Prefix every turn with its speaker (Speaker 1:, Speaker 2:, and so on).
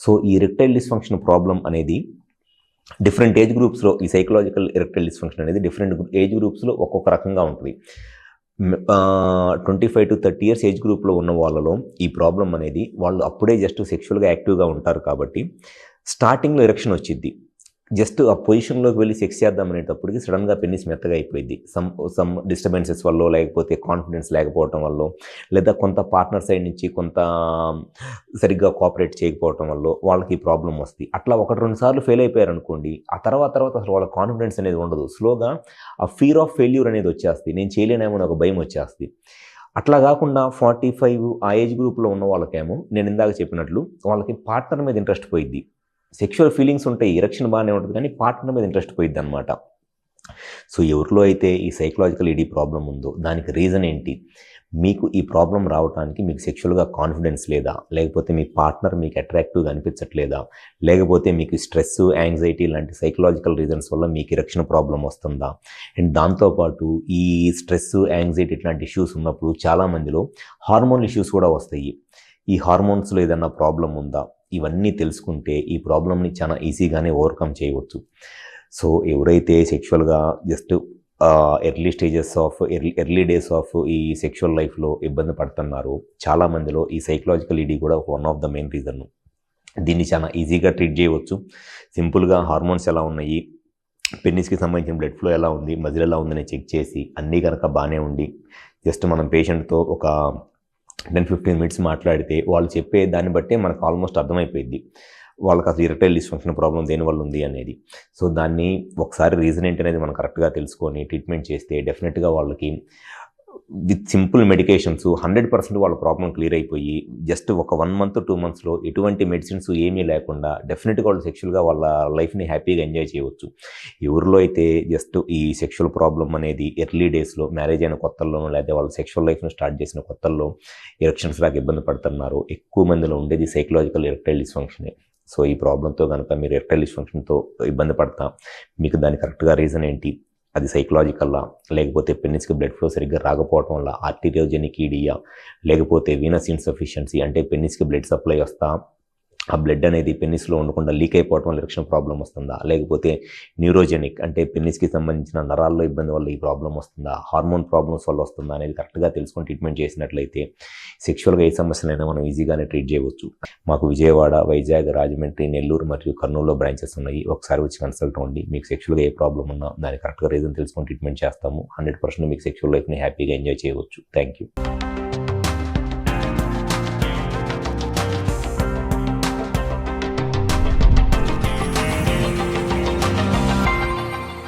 Speaker 1: So ఈ erectile dysfunction problem అనేది different age గ్రూప్స్లో, ఈ సైకలాజికల్ ఎరెక్టైల్ డిస్ఫంక్షన్ అనేది డిఫరెంట్ ఏజ్ గ్రూప్స్లో ఒక్కొక్క రకంగా ఉంటుంది. 25 to 30 ఇయర్స్ ఏజ్ గ్రూప్లో ఉన్న వాళ్ళలో ఈ ప్రాబ్లం అనేది వాళ్ళు అప్పుడే జస్ట్ సెక్షువల్గా యాక్టివ్గా ఉంటారు కాబట్టి స్టార్టింగ్లో ఎరెక్షన్ వచ్చింది. జస్ట్ ఆ పొజిషన్లోకి వెళ్ళి సెక్స్ చేద్దాం అనేటప్పటికి సడన్గా పెన్నిస్ మెత్తగా అయిపోయింది. సమ్ డిస్టర్బెన్సెస్ వల్ల, లేకపోతే కాన్ఫిడెన్స్ లేకపోవటం వల్ల, లేదా కొంత పార్ట్నర్ సైడ్ నుంచి కొంత సరిగ్గా కోఆపరేట్ చేయకపోవటం వల్ల వాళ్ళకి ఈ ప్రాబ్లం వస్తుంది. అట్లా 1-2 సార్లు ఫెయిల్ అయిపోయారు అనుకోండి, ఆ తర్వాత అసలు వాళ్ళ కాన్ఫిడెన్స్ అనేది ఉండదు. స్లోగా ఆ ఫియర్ ఆఫ్ ఫెయిల్యూర్ అనేది వచ్చేస్తుంది. నేను చేయలేనేమో అని ఒక భయం వచ్చేస్తుంది. అట్లా కాకుండా 45 ఆ ఏజ్ గ్రూప్లో ఉన్న వాళ్ళకేమో నేను ఇందాక చెప్పినట్లు వాళ్ళకి పార్ట్నర్ మీద ఇంట్రెస్ట్ పోయిద్ది. సెక్షువల్ ఫీలింగ్స్ ఉంటాయి, ఎరెక్షన్ బాగానే ఉంటుంది, కానీ పార్ట్నర్ మీద ఇంట్రెస్ట్ పోయిద్ది అనమాట. సో ఎవరిలో అయితే ఈ సైకలాజికల్ ఈడీ ప్రాబ్లం ఉందో దానికి రీజన్ ఏంటి? మీకు ఈ ప్రాబ్లం రావడానికి మీకు సెక్షువల్గా కాన్ఫిడెన్స్ లేదా, లేకపోతే మీ పార్ట్నర్ మీకు అట్రాక్టివ్గా అనిపించట్లేదా, లేకపోతే మీకు స్ట్రెస్, యాంగ్జైటీ లాంటి సైకలాజికల్ రీజన్స్ వల్ల మీకు ఎరెక్షన్ ప్రాబ్లం వస్తుందా? అండ్ దాంతోపాటు ఈ స్ట్రెస్, యాంగ్జైటీ ఇట్లాంటి ఇష్యూస్ ఉన్నప్పుడు చాలామందిలో హార్మోన్ ఇష్యూస్ కూడా వస్తాయి. ఈ హార్మోన్స్లో ఏదన్నా ప్రాబ్లం ఉందా? ఇవన్నీ తెలుసుకుంటే ఈ ప్రాబ్లమ్ని చాలా ఈజీగానే ఓవర్కమ్ చేయవచ్చు. సో ఎవరైతే సెక్షువల్గా జస్ట్ ఎర్లీ డేస్ ఆఫ్ ఈ సెక్షువల్ లైఫ్లో ఇబ్బంది పడుతున్నారో చాలామందిలో ఈ సైకలాజికల్ ఈడీ కూడా one of the main reason. దీన్ని చాలా ఈజీగా ట్రీట్ చేయవచ్చు. సింపుల్గా హార్మోన్స్ ఎలా ఉన్నాయి, పెన్నిస్కి సంబంధించిన బ్లడ్ ఫ్లో ఎలా ఉంది, మజిల్ ఎలా ఉందని చెక్ చేసి అన్నీ కనుక బాగానే ఉండి జస్ట్ మనం పేషెంట్తో ఒక 10-15 మినిట్స్ మాట్లాడితే వాళ్ళు చెప్పే దాన్ని బట్టే మనకు ఆల్మోస్ట్ అర్థమైపోయింది వాళ్ళకి అసలు ఎరెక్టైల్ డిస్ఫంక్షన్ ప్రాబ్లం దేనివల్ల ఉంది అనేది. సో దాన్ని ఒకసారి రీజన్ ఏంటి అనేది మనం కరెక్ట్గా తెలుసుకొని ట్రీట్మెంట్ చేస్తే డెఫినెట్గా వాళ్ళకి విత్ సింపుల్ మెడికేషన్స్ 100% వాళ్ళ ప్రాబ్లం క్లియర్ అయిపోయి జస్ట్ ఒక 1 month 2 monthsలో ఎటువంటి మెడిసిన్స్ ఏమీ లేకుండా డెఫినెట్గా వాళ్ళు సెక్షువల్గా వాళ్ళ లైఫ్ని హ్యాపీగా ఎంజాయ్ చేయవచ్చు. ఎవరిలో అయితే జస్ట్ ఈ సెక్షువల్ ప్రాబ్లం అనేది ఎర్లీ డేస్లో మ్యారేజ్ అయిన కొత్తల్లోనూ, లేదా వాళ్ళు సెక్షువల్ లైఫ్ను స్టార్ట్ చేసిన కొత్తల్లో ఎరెక్షన్స్ లాగా ఇబ్బంది పడుతున్నారు, ఎక్కువ మందిలో ఉండేది సైకలాజికల్ ఎరెక్టైల్ డిస్ఫంక్షనే. సో ఈ ప్రాబ్లంతో కనుక మీరు ఎరెక్టైల్ డిస్ఫంక్షన్తో ఇబ్బంది పడతా, మీకు దాని కరెక్ట్గా రీజన్ ఏంటి, అది సైకలాజికల్లా, లేకపోతే పెన్నిస్కి బ్లడ్ ఫ్లో సరిగ్గా రాకపోవడం వల్ల ఆర్టీరియోజెనిక్ ఈడియా, లేకపోతే వీనస్ ఇన్సఫిషియన్సీ అంటే పెన్నిస్కి బ్లడ్ సప్లై వస్తా ఆ బ్లడ్ అనేది పెన్నిస్లో ఉండకుండా లీక్ అయిపోవడం వల్ల ఎరెక్షన్ ప్రాబ్లం వస్తుందా, లేకపోతే న్యూరోజెనిక్ అంటే పెన్నిస్కి సంబంధించిన నరాల్లో ఇబ్బంది వల్ల ఈ ప్రాబ్లం వస్తుందా, హార్మోన్ ప్రాబ్లమ్స్ వల్ల వస్తుందా అనేది కరెక్ట్గా తెలుసుకొని ట్రీట్మెంట్ చేసినట్లయితే సెక్షువల్గా ఏ సమస్యలైనా మనం ఈజీగానే ట్రీట్ చేయవచ్చు. మాకు విజయవాడ, వైజాగ్, రాజమండ్రి, నెల్లూరు మరియు కర్నూలులో బ్రాంచెస్ ఉన్నాయి. ఒకసారి వచ్చి కన్సల్ట్ అవ్వండి. మీకు సెక్షువల్గా ఏ ప్రాబ్లం ఉన్నా దాన్ని కరెక్ట్గా రీజన్ తెలుసుకొని ట్రీట్మెంట్ చేస్తాము. 100% మీకు సెక్షువల్ లైఫ్ని హ్యాపీగా ఎంజాయ్ చేయవచ్చు. Thank you.